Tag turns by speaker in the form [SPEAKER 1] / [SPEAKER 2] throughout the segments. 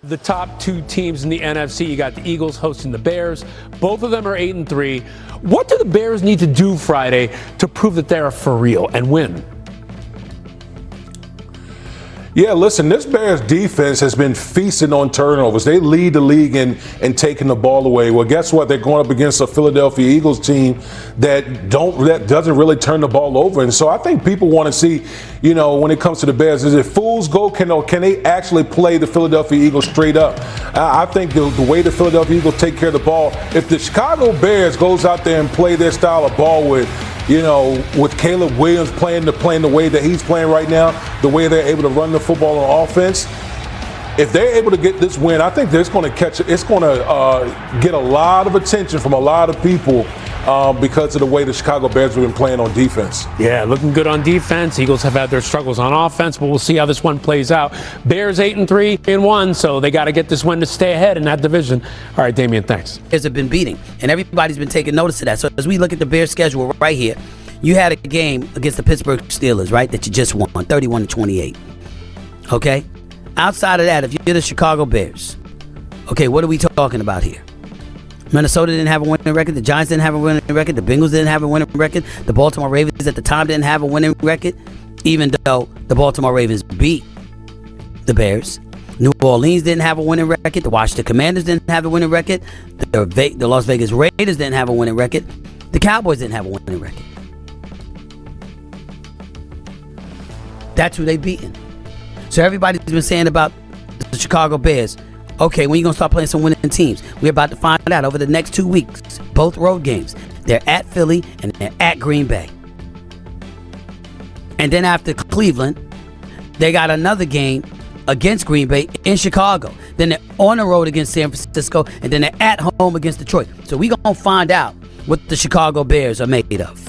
[SPEAKER 1] The top two teams in the NFC, you got the Eagles hosting the Bears. Both of them are 8-3. What do the Bears need to do Friday to prove that they're for real and win?
[SPEAKER 2] Yeah, listen, this Bears defense has been feasting on turnovers. They lead the league in taking the ball away. Well, guess what? They're going up against a Philadelphia Eagles team that doesn't really turn the ball over. And so I think people want to see, when it comes to the Bears, is it fools go? Can they actually play the Philadelphia Eagles straight up? I think the way the Philadelphia Eagles take care of the ball, if the Chicago Bears goes out there and play their style of ball with Caleb Williams playing the way that he's playing right now, the way they're able to run the football on offense, if they're able to get this win, I think it's going to get a lot of attention from a lot of people because of the way the Chicago Bears have been playing on defense.
[SPEAKER 1] Yeah, looking good on defense. Eagles have had their struggles on offense, but we'll see how this one plays out. Bears 8-3-1, so they got to get this win to stay ahead in that division. All right, Damian, thanks.
[SPEAKER 3] Bears have been beating, and everybody's been taking notice of that. So as we look at the Bears schedule right here, you had a game against the Pittsburgh Steelers, right, that you just won, 31-28. Okay? Outside of that, if you're the Chicago Bears, okay, what are we talking about here? Minnesota didn't have a winning record. The Giants didn't have a winning record. The Bengals didn't have a winning record. The Baltimore Ravens at the time didn't have a winning record, even though the Baltimore Ravens beat the Bears. New Orleans didn't have a winning record. The Washington Commanders didn't have a winning record. The Las Vegas Raiders didn't have a winning record. The Cowboys didn't have a winning record. That's who they've beaten. So everybody's been saying about the Chicago Bears, okay, when are you going to start playing some winning teams? We're about to find out over the next 2 weeks. Both road games. They're at Philly and they're at Green Bay. And then after Cleveland, they got another game against Green Bay in Chicago. Then they're on the road against San Francisco, and then they're at home against Detroit. So we're going to find out what the Chicago Bears are made of.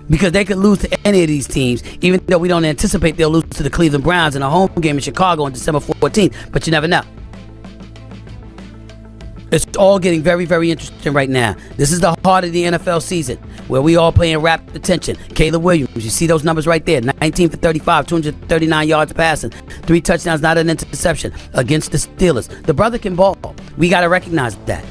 [SPEAKER 3] Because they could lose to any of these teams, even though we don't anticipate they'll lose to the Cleveland Browns in a home game in Chicago on December 14th. But you never know. It's all getting very, very interesting right now. This is the heart of the NFL season, where we all paying rapt attention. Caleb Williams, you see those numbers right there. 19 for 35, 239 yards passing, 3 touchdowns, not an interception against the Steelers. The brother can ball. We got to recognize that.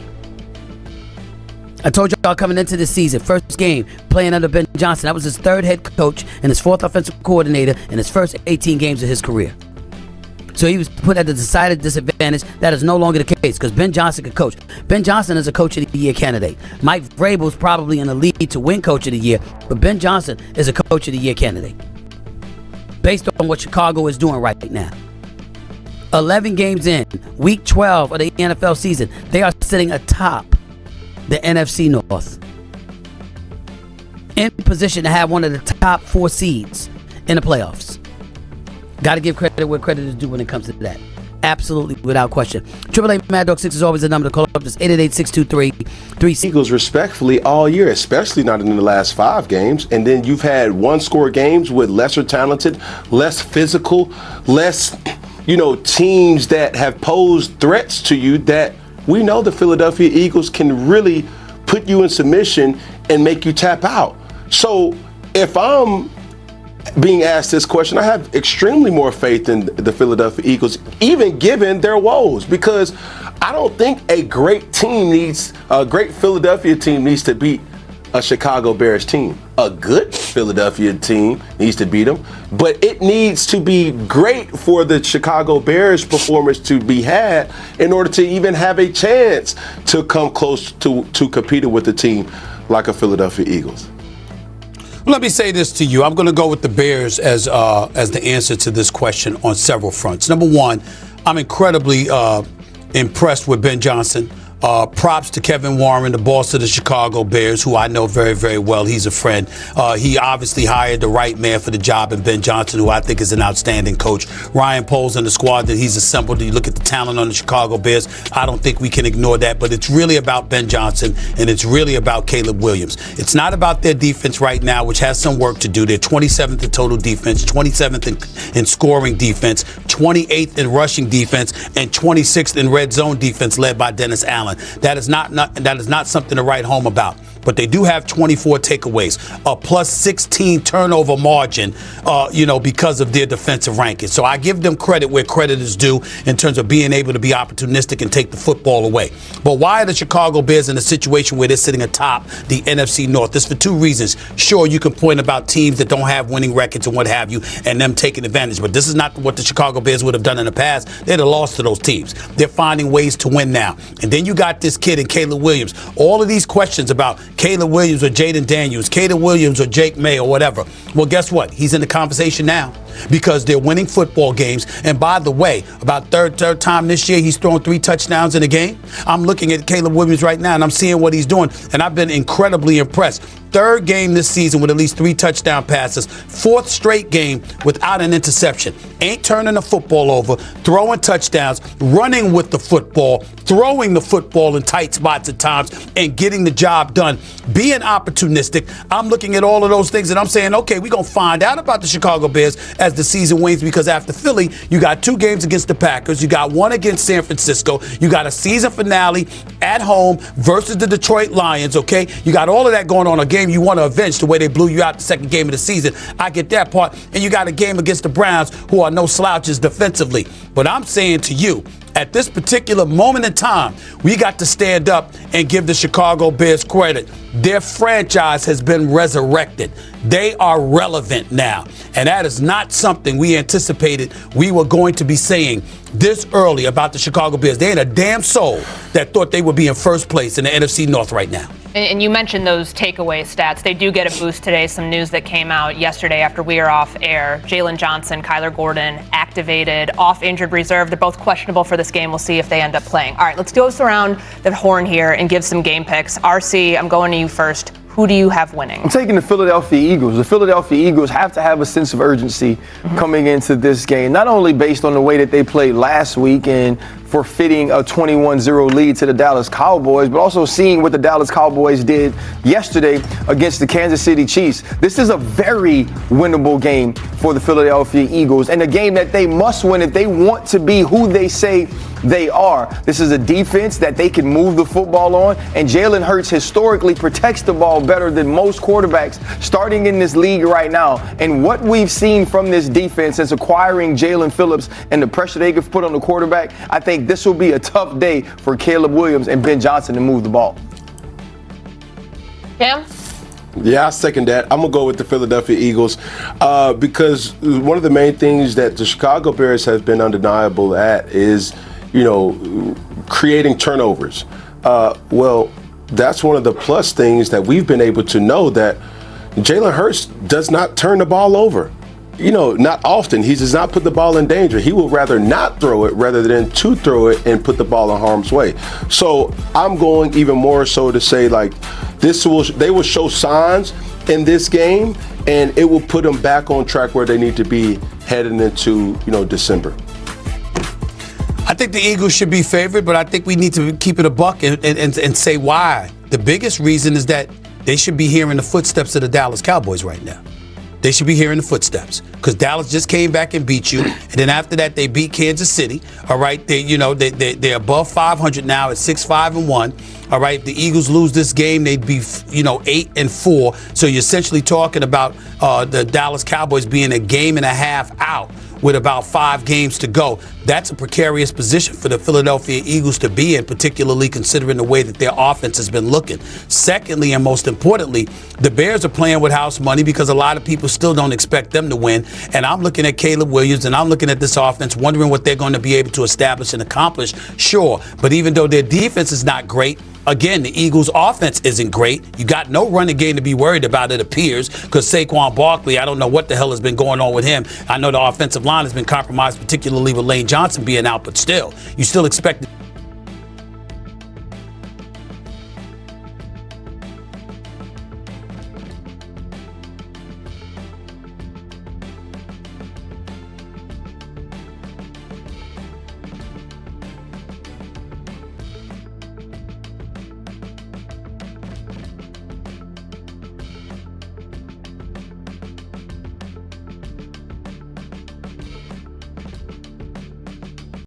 [SPEAKER 3] I told y'all coming into this season, first game playing under Ben Johnson. That was his third head coach and his fourth offensive coordinator in his first 18 games of his career. So he was put at a decided disadvantage. That is no longer the case because Ben Johnson could coach. Ben Johnson is a Coach of the Year candidate. Mike Vrabel's probably in the lead to win Coach of the Year, but Ben Johnson is a Coach of the Year candidate based on what Chicago is doing right now. 11 games in, week 12 of the NFL season, they are sitting atop the NFC North, in position to have one of the top 4 seeds in the playoffs. Got to give credit where credit is due when it comes to that. Absolutely, without question. AAA Mad Dog 6 is always the number to call up. Just 888-623-3.
[SPEAKER 4] Eagles respectfully all year, especially not in the last 5 games. And then you've had one-score games with lesser talented, less physical, less, teams that have posed threats to you that we know the Philadelphia Eagles can really put you in submission and make you tap out. So if I'm being asked this question, I have extremely more faith in the Philadelphia Eagles, even given their woes, because I don't think a great Philadelphia team needs to beat a Chicago Bears team. A good Philadelphia team needs to beat them, but it needs to be great for the Chicago Bears performance to be had in order to even have a chance to come close to competing with a team like a Philadelphia Eagles.
[SPEAKER 5] Well, let me say this to you. I'm going to go with the Bears as the answer to this question on several fronts. Number one, I'm incredibly impressed with Ben Johnson. Props to Kevin Warren, the boss of the Chicago Bears, who I know very, very well. He's a friend. He obviously hired the right man for the job in Ben Johnson, who I think is an outstanding coach. Ryan Poles and the squad that he's assembled. You look at the talent on the Chicago Bears. I don't think we can ignore that. But it's really about Ben Johnson, and it's really about Caleb Williams. It's not about their defense right now, which has some work to do. They're 27th in total defense, 27th in scoring defense, 28th in rushing defense, and 26th in red zone defense, led by Dennis Allen. That is not something to write home about. but they do have 24 takeaways, a plus 16 turnover margin, because of their defensive ranking. So I give them credit where credit is due in terms of being able to be opportunistic and take the football away. But why are the Chicago Bears in a situation where they're sitting atop the NFC North? This for two reasons. Sure, you can point about teams that don't have winning records and what have you, and them taking advantage. But this is not what the Chicago Bears would have done in the past. They'd have lost to those teams. They're finding ways to win now. And then you got this kid in Caleb Williams. All of these questions about Caleb Williams or Jaden Daniels, Caleb Williams or Jake May or whatever. Well, guess what? He's in the conversation now because they're winning football games. And by the way, about third time this year, he's thrown 3 touchdowns in a game. I'm looking at Caleb Williams right now, and I'm seeing what he's doing, and I've been incredibly impressed. 3rd game this season with at least 3 touchdown passes. 4th straight game without an interception. Ain't turning the football over, throwing touchdowns, running with the football, throwing the football in tight spots at times, and getting the job done. Being opportunistic. I'm looking at all of those things, and I'm saying, okay, we're going to find out about the Chicago Bears as the season wanes, because after Philly, you got 2 games against the Packers. You got 1 against San Francisco. You got a season finale at home versus the Detroit Lions, okay? You got all of that going on, a game you want to avenge the way they blew you out the 2nd game of the season. I get that part. And you got a game against the Browns, who are no slouches defensively. But I'm saying to you, at this particular moment in time, we got to stand up and give the Chicago Bears credit. Their franchise has been resurrected. They are relevant now. And that is not something we anticipated we were going to be saying this early about the Chicago Bears. They ain't a damn soul that thought they would be in first place in the NFC North right now.
[SPEAKER 6] And you mentioned those takeaway stats. They do get a boost today. Some news that came out yesterday after we were off air. Jalen Johnson, Kyler Gordon activated, off injured reserve. They're both questionable for this game. We'll see if they end up playing. All right, let's go around the horn here and give some game picks. RC, I'm going to you first. Who do you have winning?
[SPEAKER 7] I'm taking the Philadelphia Eagles. The Philadelphia Eagles have to have a sense of urgency coming into this game, not only based on the way that they played last week and forfeiting a 21-0 lead to the Dallas Cowboys, but also seeing what the Dallas Cowboys did yesterday against the Kansas City Chiefs. This is a very winnable game for the Philadelphia Eagles, and a game that they must win if they want to be who they say they are. This is a defense that they can move the football on, and Jalen Hurts historically protects the ball better than most quarterbacks starting in this league right now. And what we've seen from this defense since acquiring Jalen Phillips and the pressure they can put on the quarterback, I think this will be a tough day for Caleb Williams and Ben Johnson to move the ball.
[SPEAKER 6] Cam?
[SPEAKER 4] Yeah, I second that. I'm going to go with the Philadelphia Eagles because one of the main things that the Chicago Bears have been undeniable at is, creating turnovers. Well, that's one of the plus things that we've been able to know, that Jalen Hurts does not turn the ball over. Not often. He does not put the ball in danger. He will rather not throw it rather than to throw it and put the ball in harm's way. So I'm going even more so to say, they will show signs in this game, and it will put them back on track where they need to be heading into, December.
[SPEAKER 5] I think the Eagles should be favored, but I think we need to keep it a buck and say why. The biggest reason is that they should be hearing the footsteps of the Dallas Cowboys right now. They should be hearing the footsteps because Dallas just came back and beat you, and then after that they beat Kansas City. All right, they're above 500 now at 6-5-1. All right, if the Eagles lose this game, they'd be 8-4. So you're essentially talking about the Dallas Cowboys being a game and a half out with about 5 games to go. That's a precarious position for the Philadelphia Eagles to be in, particularly considering the way that their offense has been looking. Secondly, and most importantly, the Bears are playing with house money because a lot of people still don't expect them to win. And I'm looking at Caleb Williams and I'm looking at this offense, wondering what they're going to be able to establish and accomplish. Sure, but even though their defense is not great, again, the Eagles' offense isn't great. You got no running game to be worried about, it appears, because Saquon Barkley, I don't know what the hell has been going on with him. I know the offensive line has been compromised, particularly with Lane Johnson being out, but still, you still expect